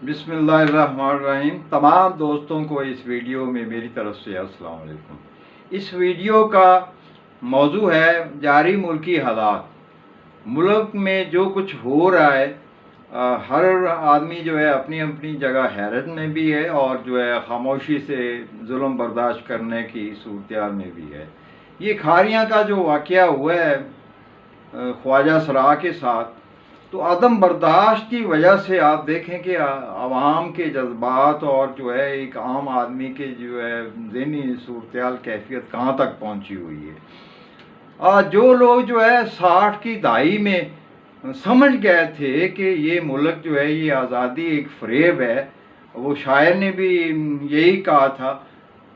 बिस्मिल्लाहिर्रहमानिर्रहीम। तमाम दोस्तों को इस वीडियो में मेरी तरफ से अस्सलाम वालेकुम। इस वीडियो का मौजू है जारी मुल्की हालात। मुल्क में जो कुछ हो रहा है, हर आदमी जो है अपनी अपनी जगह हैरत में भी है और जो है खामोशी से जुल्म बर्दाश्त करने की सूरत में भी है। ये खारियाँ का जो वाक़या हुआ है ख्वाजा सरा के साथ, तो अदम बर्दाश्त की वजह से आप देखें कि आवाम के जज्बात और जो है एक आम आदमी के जो है ज़हनी सूरत कैफियत कहाँ तक पहुँची हुई है। जो लोग जो है 60 की दहाई में समझ गए थे कि ये मुल्क जो है ये आज़ादी एक फ़रेब है। वो शायर ने भी यही कहा था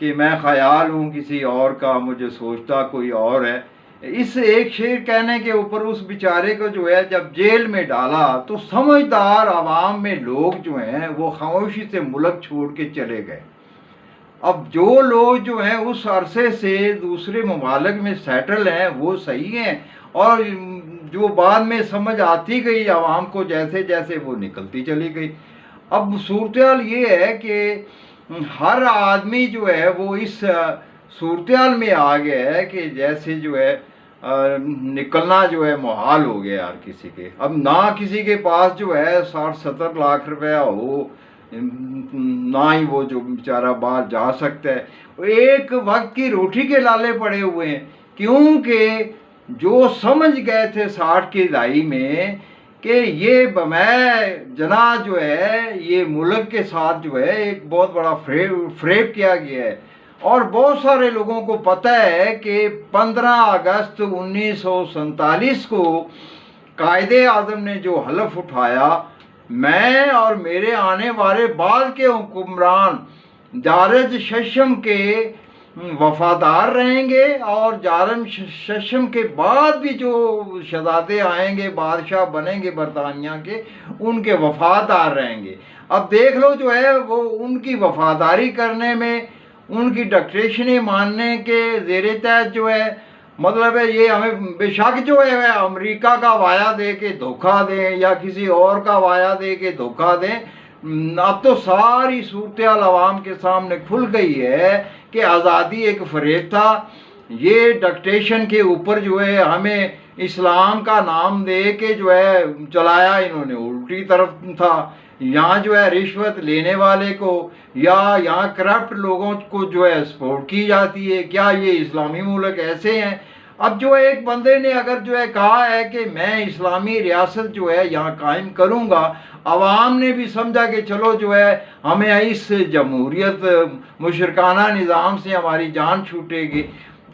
कि मैं ख़याल हूँ किसी और का, मुझे सोचता कोई और है। इस एक शेर कहने के ऊपर उस बेचारे को जो है जब जेल में डाला तो समझदार आवाम में लोग जो हैं वो खामोशी से मुल्क छोड़ के चले गए। अब जो लोग जो हैं उस अरसे से दूसरे ममालिक में सेटल हैं वो सही हैं, और जो बाद में समझ आती गई आवाम को जैसे जैसे वो निकलती चली गई। अब सूरत ये है कि हर आदमी जो है वो इस सूरत में आ गया है कि जैसे जो है निकलना जो है मुहाल हो गया हर किसी के। अब ना किसी के पास जो है 60-70 लाख रुपया हो, ना ही वो जो बेचारा बाहर जा सकता है। एक वक्त की रोटी के लाले पड़े हुए हैं, क्योंकि जो समझ गए थे 60 की दहाई में कि ये बमै जना जो है ये मुल्क के साथ जो है एक बहुत बड़ा फ्रेब किया गया है। और बहुत सारे लोगों को पता है कि 15 अगस्त 1947 को कायदे आज़म ने जो हलफ उठाया, मैं और मेरे आने वाले बाद के हुक्मरान जारज शशम के वफादार रहेंगे, और जारज शशम के बाद भी जो शहजादे आएंगे, बादशाह बनेंगे बरतानिया के, उनके वफादार रहेंगे। अब देख लो जो है वो उनकी वफादारी करने में, उनकी डिक्टेशन मानने के ज़ेरे तहत जो है मतलब है ये हमें बेशक जो है अमेरिका का वाया दे के धोखा दें या किसी और का वाया दे के धोखा दें। अब तो सारी सूरत आवाम के सामने खुल गई है कि आज़ादी एक फ़रेब था। ये डिक्टेशन के ऊपर जो है हमें इस्लाम का नाम दे के जो है चलाया इन्होंने उल्टी तरफ था। यहाँ जो है रिश्वत लेने वाले को या यहाँ करप्ट लोगों को जो है सपोर्ट की जाती है। क्या ये इस्लामी मुल्क ऐसे हैं? अब जो एक बंदे ने अगर जो है कहा है कि मैं इस्लामी रियासत जो है यहाँ कायम करूँगा, आवाम ने भी समझा कि चलो जो है हमें इस जमहूरियत मुशरकाना निज़ाम से हमारी जान छूटेगी,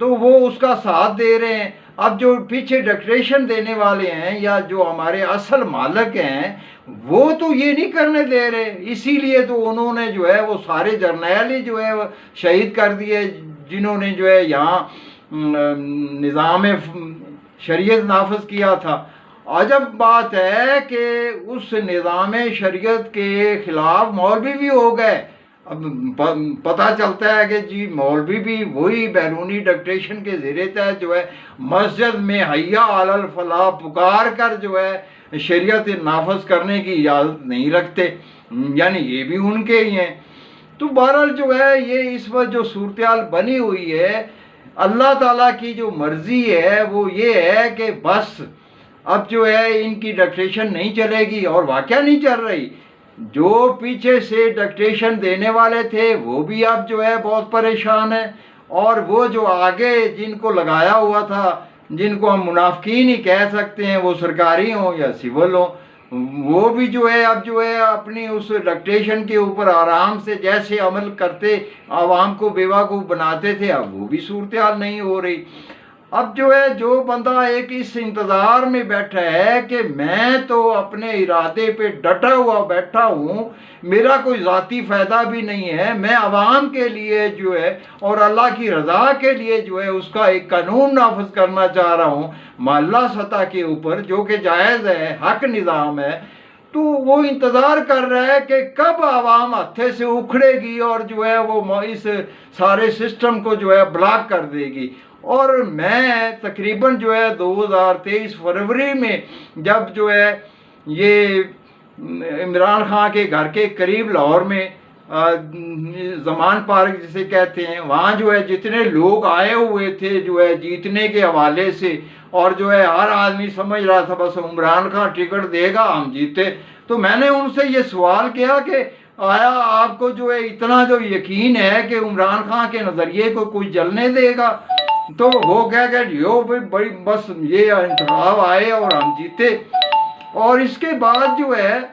तो वो उसका साथ दे रहे हैं। अब जो पीछे डिक्टेशन देने वाले हैं या जो हमारे असल मालिक हैं वो तो ये नहीं करने दे रहे, इसीलिए तो उन्होंने जो है वो सारे जर्नैल ही जो है शहीद कर दिए जिन्होंने जो है यहाँ निज़ाम शरीयत नाफज किया था। अजब बात है कि उस निज़ाम शरीयत के ख़िलाफ़ मौलवी भी हो गए। अब पता चलता है कि जी मौलवी भी वही बैरूनी डिक्टेशन के ज़ेरे तहत जो है मस्जिद में हैया अलल फलाह पुकार कर जो है शरीयत नाफज करने की इजाज़त नहीं रखते, यानी ये भी उनके ही हैं। तो बहरहाल जो है ये इस वक्त जो सूरत बनी हुई है, अल्लाह ताला की जो मर्ज़ी है वो ये है कि बस अब जो है इनकी डिक्टेशन नहीं चलेगी, और वाक़या नहीं चल रही। जो पीछे से डिक्टेशन देने वाले थे वो भी अब जो है बहुत परेशान है, और वो जो आगे जिनको लगाया हुआ था, जिनको हम मुनाफिकीन ही कह सकते हैं, वो सरकारी हों या सिविल हों, वो भी जो है अब जो है अपनी उस डिक्टेशन के ऊपर आराम से जैसे अमल करते आवाम को बेवकूफ़ बनाते थे, अब वो भी सूरत नहीं हो रही। अब जो है जो बंदा एक इस इंतज़ार में बैठा है कि मैं तो अपने इरादे पे डटा हुआ बैठा हूँ, मेरा कोई ज़ाती फ़ायदा भी नहीं है, मैं आवाम के लिए जो है और अल्लाह की रज़ा के लिए जो है उसका एक कानून नाफज करना चाह रहा हूँ महल्ला सतह के ऊपर, जो कि जायज़ है, हक निज़ाम है, तो वो इंतज़ार कर रहा है कि कब आवाम हत्थे से उखड़ेगी और जो है वो इस सारे सिस्टम को जो है ब्लॉक कर देगी। और मैं तकरीबन जो है 2023 फरवरी में जब जो है ये इमरान खान के घर के करीब लाहौर में जमान पार्क जिसे कहते हैं, वहाँ जो है जितने लोग आए हुए थे जो है जीतने के हवाले से, और जो है हर आदमी समझ रहा था बस इमरान खान टिकट देगा हम जीते। तो मैंने उनसे ये सवाल किया कि आया आपको जो है इतना जो यकीन है कि इमरान खान के नज़रिए को कोई जलने देगा? तो वो कह गए यो भाई बड़ी बस ये इंतखाब आए और हम जीते। और इसके बाद जो है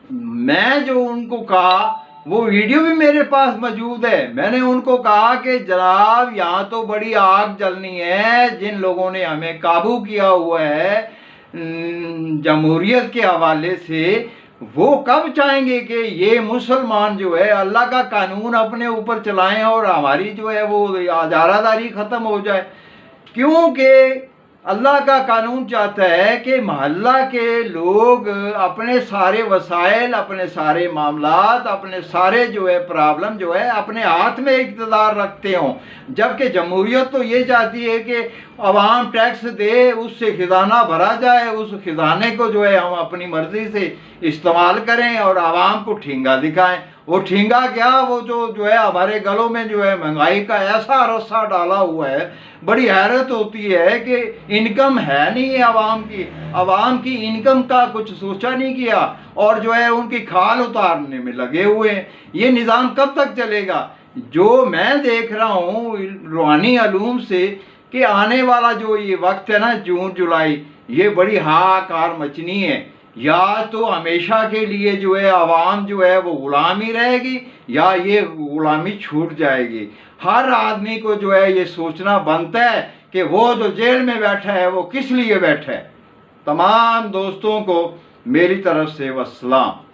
मैं जो उनको कहा, वो वीडियो भी मेरे पास मौजूद है। मैंने उनको कहा कि जनाब यहाँ तो बड़ी आग जलनी है, जिन लोगों ने हमें काबू किया हुआ है जमहूरियत के हवाले से, वो कब चाहेंगे कि ये मुसलमान जो है अल्लाह का कानून अपने ऊपर चलाएं और हमारी जो है वो आज़ादारी ख़त्म हो जाए? क्योंकि अल्लाह का कानून चाहता है कि मोहल्ला के लोग अपने सारे वसाइल, अपने सारे मामलात, अपने सारे जो है प्रॉब्लम जो है अपने हाथ में इक़्तिदार रखते हों। जबकि जमहूरियत तो ये चाहती है कि अवाम टैक्स दे, उससे खजाना भरा जाए, उस खजाने को जो है हम अपनी मर्जी से इस्तेमाल करें और आवाम को ठेंगा दिखाएं। वो ठेंगा क्या, वो जो है हमारे गलों में जो है महंगाई का ऐसा रस्सा डाला हुआ है, बड़ी हैरत होती है कि इनकम है नहीं है आवाम की इनकम का कुछ सोचा नहीं किया और जो है उनकी खाल उतारने में लगे हुए हैं। ये निज़ाम कब तक चलेगा? जो मैं देख रहा हूँ रूहानी अलूम से कि आने वाला जो ये वक्त है ना, जून जुलाई, ये बड़ी हाहाकार मचनी है। या तो हमेशा के लिए जो है आवाम जो है वो गुलाम ही रहेगी, या ये गुलामी छूट जाएगी। हर आदमी को जो है ये सोचना बनता है कि वो जो जेल में बैठा है वो किस लिए बैठा है। तमाम दोस्तों को मेरी तरफ से वस्सलाम।